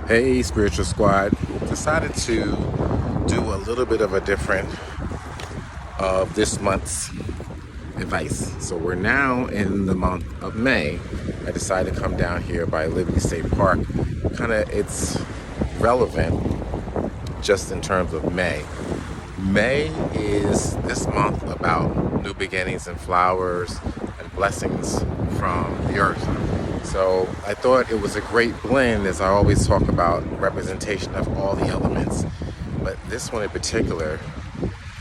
Hey, Spiritual Squad. Decided to do a little bit of a different of this month's advice. So we're now in the month of May. I decided to come down here by Liberty State Park. It's relevant just in terms of May. May is this month about new beginnings and flowers and blessings from the earth. So I thought it was a great blend, as I always talk about representation of all the elements. But this one in particular,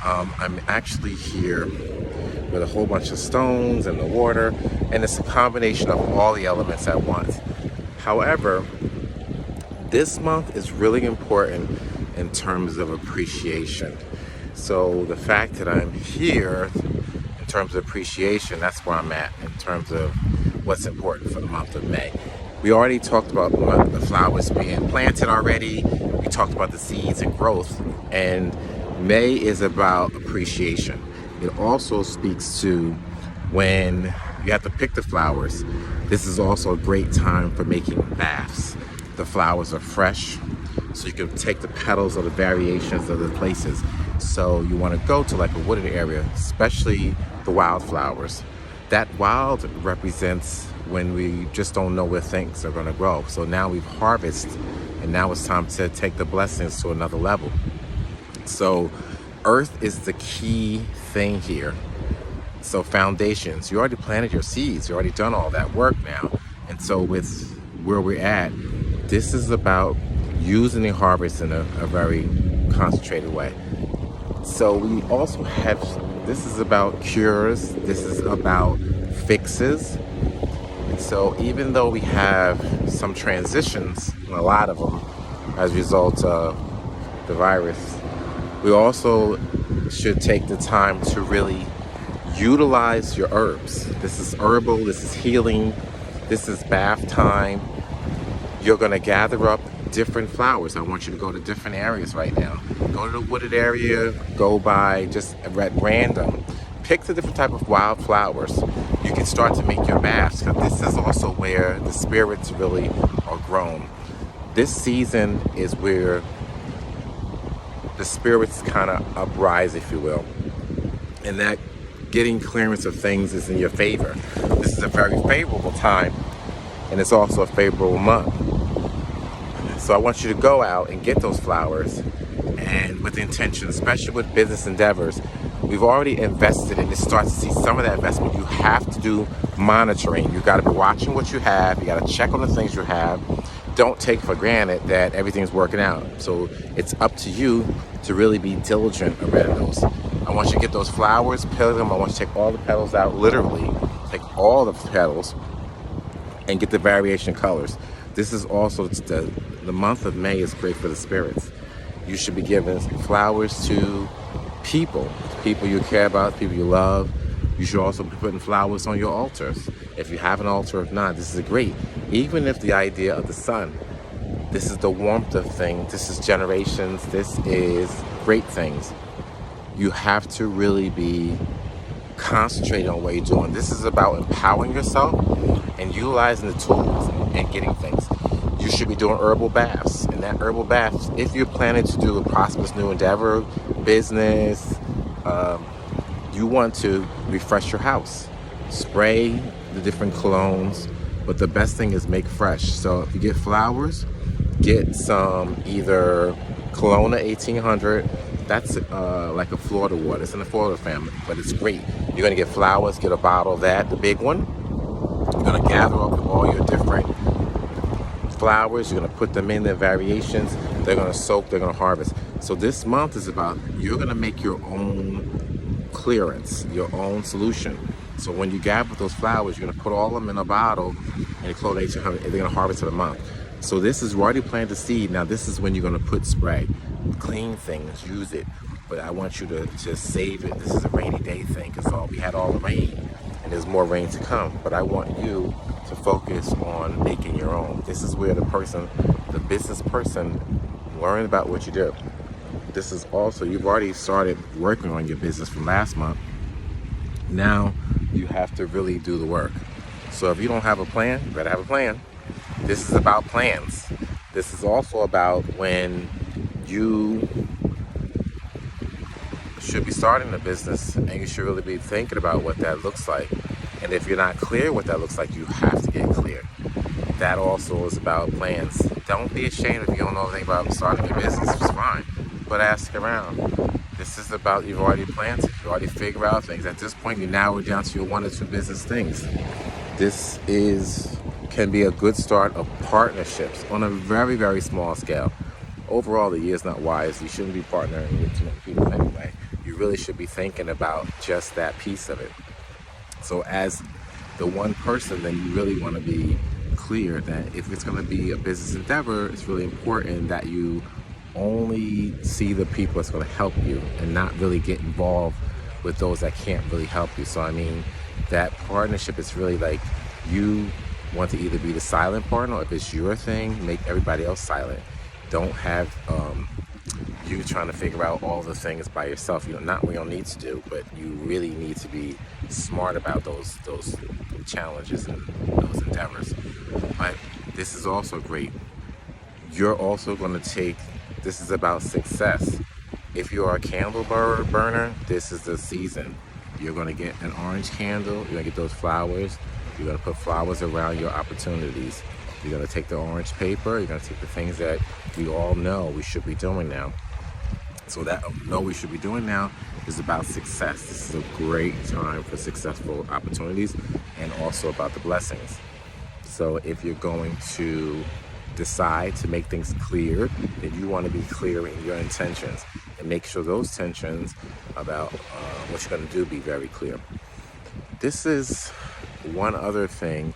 I'm actually here with a whole bunch of stones and the water, and it's a combination of all the elements at once. However, this month is really important in terms of appreciation. So the fact that I'm here in terms of appreciation, that's where I'm at in terms of what's important for the month of May. We already talked about the flowers being planted already. We talked about the seeds and growth. And May is about appreciation. It also speaks to when you have to pick the flowers. This is also a great time for making baths. The flowers are fresh, so you can take the petals of the variations of the places. So you want to go to like a wooded area, especially the wildflowers. That wild represents when we just don't know where things are going to grow. So now we've harvested, and now it's time to take the blessings to another level. So earth is the key thing here. So foundations, you already planted your seeds, you already done all that work now. And so with where we're at, this is about using the harvest in a very concentrated way. So we also have, this is about cures, this is about fixes. And so even though we have some transitions, a lot of them, as a result of the virus, we also should take the time to really utilize your herbs. This is herbal, this is healing, this is bath time. You're gonna gather up different flowers. I want you to go to different areas right now. Go to the wooded area, go by just at random. Pick the different type of wild flowers. You can start to make your baths, because this is also where the spirits really are grown. This season is where the spirits kind of uprise, if you will. And that getting clearance of things is in your favor. This is a very favorable time, and it's also a favorable month. So I want you to go out and get those flowers, and with intention, especially with business endeavors. We've already invested in this. Start to see some of that investment. You have to do monitoring. You got to be watching what you have. You got to check on the things you have. Don't take for granted that everything's working out. So it's up to you to really be diligent around those. I want you to get those flowers, peel them. I want you to take all the petals out, literally take all the petals and get the variation colors. This is also the month of May is great for the spirits. You should be giving flowers to people you care about, people you love. You should also be putting flowers on your altars. If you have an altar, if not, this is great. Even if the idea of the sun, this is the warmth of things, this is generations, this is great things. You have to really be concentrating on what you're doing. This is about empowering yourself and utilizing the tools and getting things. You should be doing herbal baths. And that herbal bath, if you're planning to do a prosperous new endeavor, business, you want to refresh your house. Spray the different colognes, but the best thing is make fresh. So if you get flowers, get some either Kelowna 1800. That's like a Florida water. It's in the Florida family, but it's great. You're gonna get flowers, get a bottle of that, the big one. You're gonna gather up all your different flowers. You're gonna put them in their variations. They're gonna soak, they're gonna harvest. So this month is about, you're gonna make your own clearance, your own solution. So when you gather those flowers, you're gonna put all of them in a bottle and you clone 1800, and they're gonna harvest in a month. So this is already planted the seed. Now this is when you're gonna put spray, clean things, use it. But I want you to just save it. This is a rainy day thing, because we had all the rain and there's more rain to come. But I want you to focus on making your own. This is where the business person, learn about what you do. This is also, you've already started working on your business from last month. Now you have to really do the work. So if you don't have a plan, you better have a plan. This is about plans. This is also about when you should be starting a business, and you should really be thinking about what that looks like. And if you're not clear what that looks like, you have to get clear. That also is about plans. Don't be ashamed if you don't know anything about starting a business. It's fine, but ask around. This is about, you've already planned it. You already figure out things. At this point, you narrow it down to your 1 or 2 business things. This can be a good start of partnerships on a very, very small scale. Overall, the year is not wise. You shouldn't be partnering with too many people anyway. You really should be thinking about just that piece of it. So as the one person, then you really want to be clear that if it's going to be a business endeavor, it's really important that you only see the people that's going to help you and not really get involved with those that can't really help you. So I mean, that partnership is really like, you want to either be the silent partner, or if it's your thing, make everybody else silent. Don't have you trying to figure out all the things by yourself. Not what you don't need to do, but you really need to be smart about those challenges and those endeavors. But this is also great. You're also going to this is about success. If you are a candle burner, this is the season. You're going to get an orange candle. You're going to get those flowers. You're going to put flowers around your opportunities. You're going to take the orange paper. You're going to take the things that we all know we should be doing now. So that we should be doing now is about success. This is a great time for successful opportunities, and also about the blessings. So if you're going to decide to make things clear, then you want to be clear in your intentions, and make sure those intentions about what you're going to do be very clear. This is one other thing.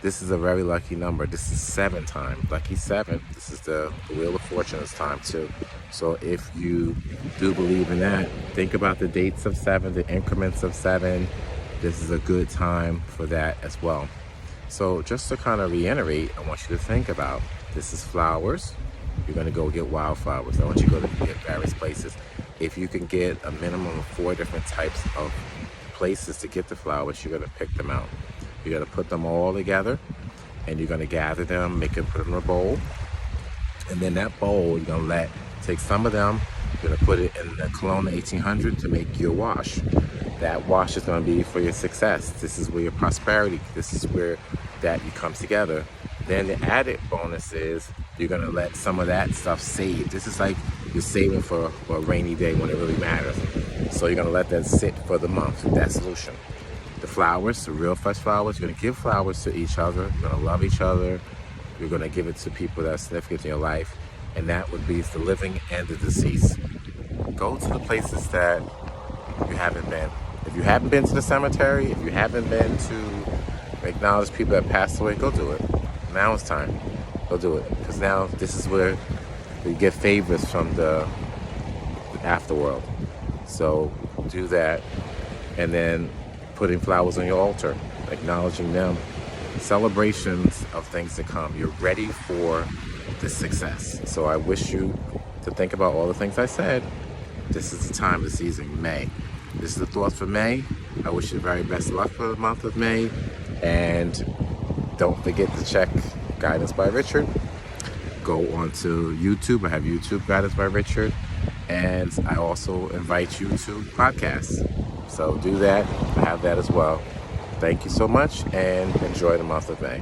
This is a very lucky number. This is 7 time. Lucky 7. This is the Wheel of Fortune's time too. So if you do believe in that, think about the dates of 7, the increments of 7. This is a good time for that as well. So just to kind of reiterate, I want you to think about, this is flowers. You're going to go get wildflowers. I want you to go to get various places. If you can get a minimum of 4 different types of places to get the flowers, you're going to pick them out. You're going to put them all together, and you're going to gather them, put them in a bowl. And then that bowl, you're going to take some of them, you're going to put it in the Kelowna 1800 to make your wash. That wash is going to be for your success. This is where your prosperity, this is where that you come together. Then the added bonus is you're going to let some of that stuff save. This is like you're saving for a rainy day when it really matters. So you're going to let that sit for the month, that solution. The flowers, the real fresh flowers, you're going to give flowers to each other. You're going to love each other. You're going to give it to people that are significant in your life. And that would be the living and the deceased. Go to the places that you haven't been. If you haven't been to the cemetery, if you haven't been to acknowledge people that passed away, go do it. Now it's time. Go do it. Because now this is where you get favors from the afterworld. So do that. And then putting flowers on your altar, acknowledging them, celebrations of things to come. You're ready for the success. So I wish you to think about all the things I said. This is the time of the season, May. This is the thoughts for May. I wish you the very best of luck for the month of May. And don't forget to check Guidance by Richard. Go onto YouTube. I have YouTube Guidance by Richard. And I also invite you to podcasts. So do that. I have that as well. Thank you so much, and enjoy the month of May.